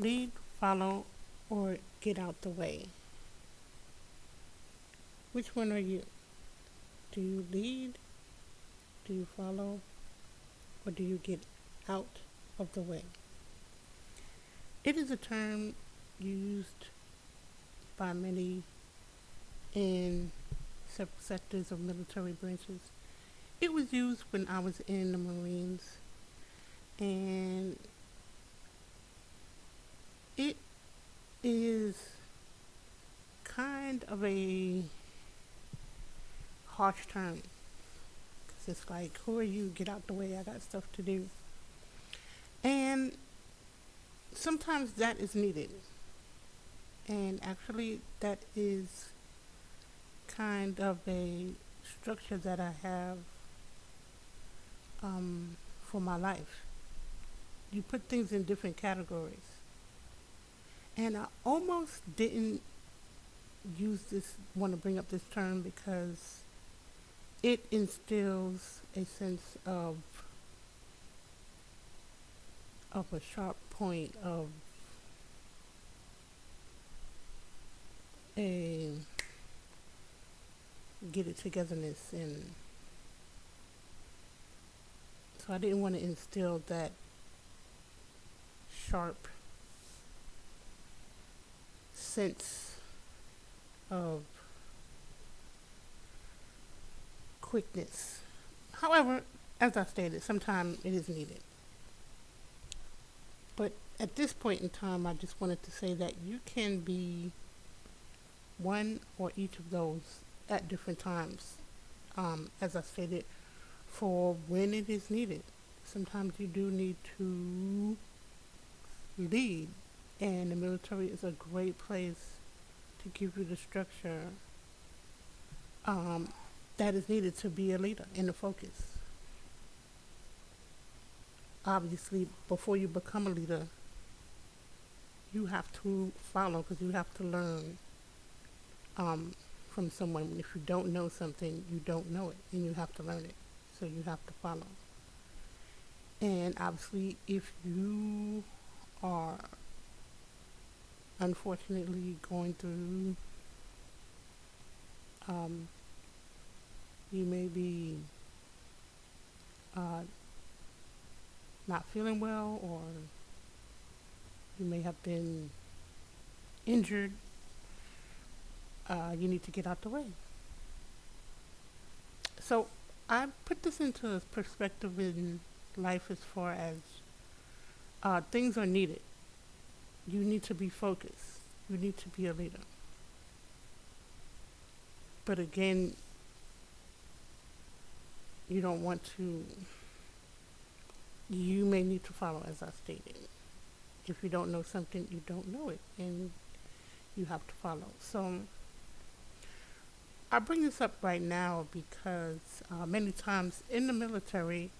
Lead, follow, or get out the way? Which one are you? Do you lead? Do you follow? Or do you get out of the way? It is a term used by many in several sectors of military branches. It was used when I was in the Marines, and it is kind of a harsh term because it's like, who are you? Get out the way. I got stuff to do. And sometimes that is needed. And actually, that is kind of a structure that I have for my life. You put things in different categories. And I almost didn't want to bring up this term because it instills a sense of a sharp point of a get it togetherness, and so I didn't want to instill that sharp sense of quickness. However, as I stated, sometimes it is needed. But at this point in time, I just wanted to say that you can be one or each of those at different times. As I stated, for when it is needed. Sometimes you do need to lead, and the military is a great place to give you the structure that is needed to be a leader and to focus. Obviously, before you become a leader, you have to follow because you have to learn from someone. If you don't know something, you don't know it, and you have to learn it. So you have to follow. And obviously, if you are unfortunately going through, you may be not feeling well, or you may have been injured, you need to get out the way. So I put this into perspective in life as far as things are needed. You need to be focused. You need to be a leader. But again, you don't want to, you may need to follow, as I stated. If you don't know something, you don't know it, and you have to follow. So I bring this up right now because many times in the military,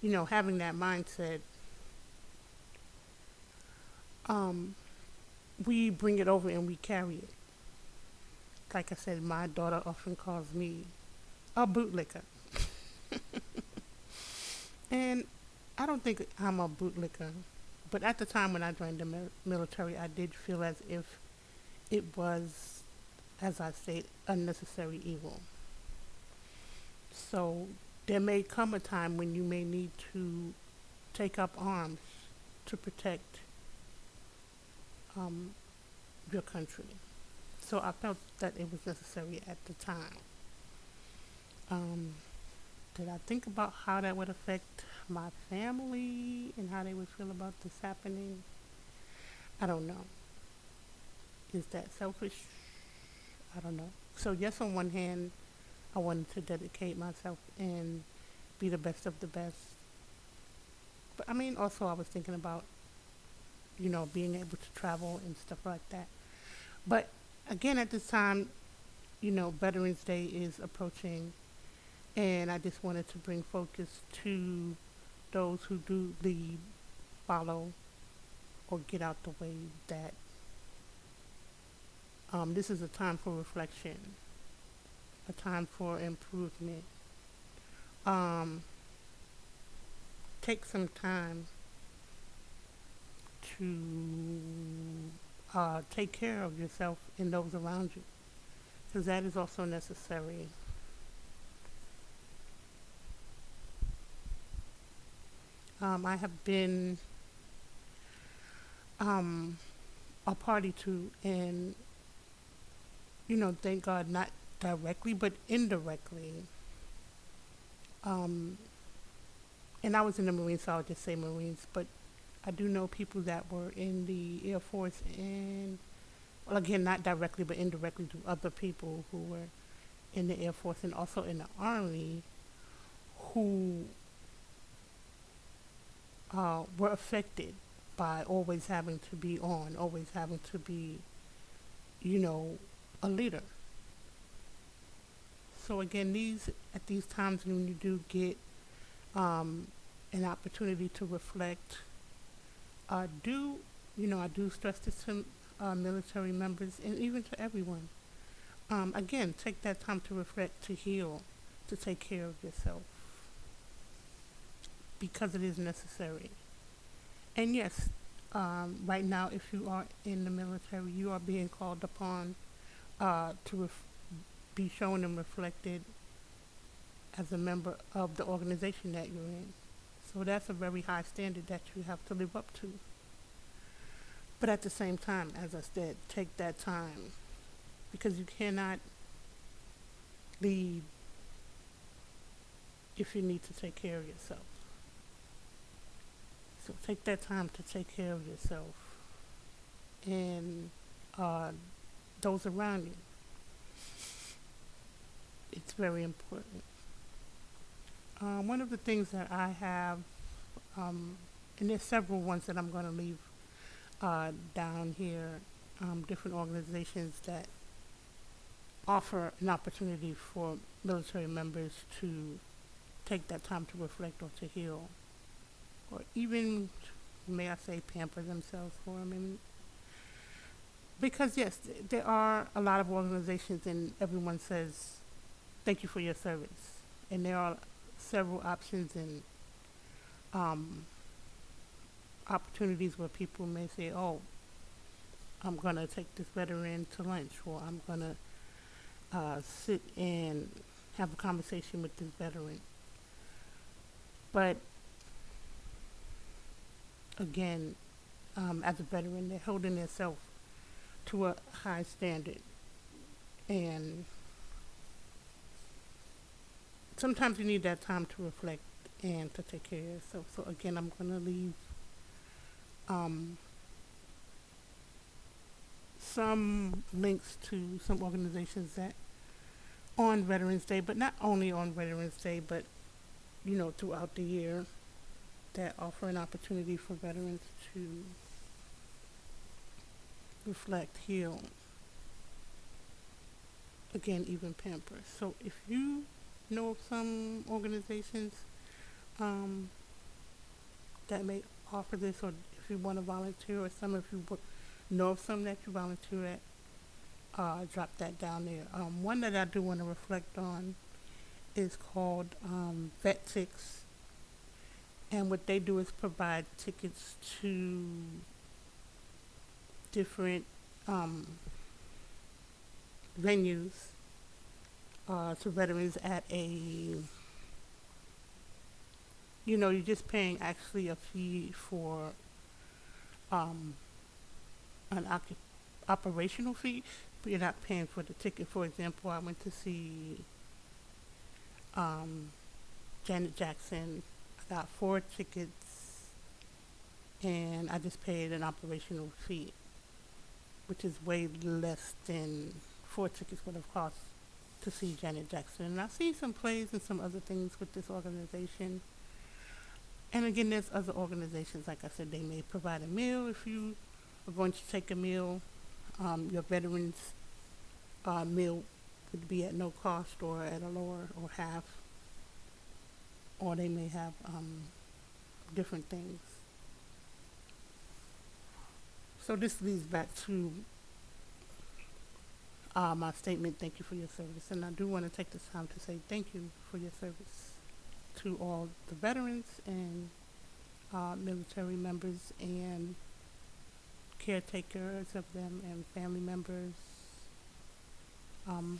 having that mindset, we bring it over and we carry it. Like I said, my daughter often calls me a bootlicker. And I don't think I'm a bootlicker, but at the time when I joined the military, I did feel as if it was, as I say, unnecessary evil. So there may come a time when you may need to take up arms to protect your country. So I felt that it was necessary at the time. Um, did I think about how that would affect my family and how they would feel about this happening? I don't know. Is that selfish? I don't know. So yes, on one hand, I wanted to dedicate myself and be the best of the best. But I mean, also I was thinking about, being able to travel and stuff like that. But again, at this time, Veterans Day is approaching, and I just wanted to bring focus to those who do lead, follow, or get out the way, that this is a time for reflection, a time for improvement. Um, Take some time to take care of yourself and those around you, because that is also necessary. I have been um, a party to, and thank God, not directly but indirectly. Um, and I was in the Marines, so I'll just say Marines, but I do know people that were in the Air Force, and, well, again, not directly but indirectly to other people who were in the Air Force and also in the Army, who were affected by always having to be on, always having to be, you know, a leader. So again, at these times when you do get um, an opportunity to reflect, do I do stress this to military members and even to everyone. Again, take that time to reflect, to heal, to take care of yourself because it is necessary. And yes, right now, if you are in the military, you are being called upon to be shown and reflected as a member of the organization that you're in. So that's a very high standard that you have to live up to. But at the same time, as I said, take that time because you cannot lead if you need to take care of yourself. So take that time to take care of yourself and uh, those around you. It's very important. One of the things that I have, and there's several ones that I'm going to leave down here, different organizations that offer an opportunity for military members to take that time to reflect or to heal, or even, may I say, pamper themselves for them. And because yes, there are a lot of organizations, and everyone says, "Thank you for your service," and there are several options and um, opportunities where people may say, "Oh, I'm gonna take this veteran to lunch," or "I'm gonna sit and have a conversation with this veteran." But again, as a veteran, they're holding themselves to a high standard, and sometimes you need that time to reflect and to take care of yourself. So again, I'm gonna leave um, some links to some organizations that on Veterans Day, but not only on Veterans Day, but throughout the year, that offer an opportunity for veterans to reflect, heal, again, even pamper. So if you know of some organizations um, that may offer this, or if you want to volunteer, or some if you know of some that you volunteer at, drop that down there. One that I do want to reflect on is called VetTix, and what they do is provide tickets to different venues to veterans at a, you're just paying actually a fee for um, an operational fee, but you're not paying for the ticket. For example, I went to see um, Janet Jackson. I got 4 tickets, and I just paid an operational fee, which is way less than 4 tickets would have cost to see Janet Jackson. And I've seen some plays and some other things with this organization. And again, there's other organizations, like I said, they may provide a meal if you are going to take a meal. Your veterans meal would be at no cost or at a lower or half, or they may have different things. So this leads back to my statement, thank you for your service. And I do want to take this time to say thank you for your service to all the veterans and military members and caretakers of them and family members um,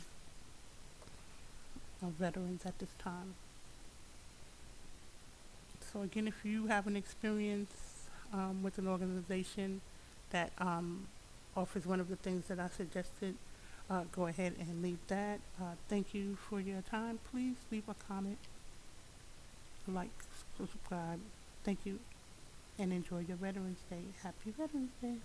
of veterans at this time. So again, if you have an experience with an organization that offers one of the things that I suggested, go ahead and leave that. Thank you for your time. Please leave a comment, like, subscribe. Thank you, and enjoy your Veterans Day. Happy Veterans Day.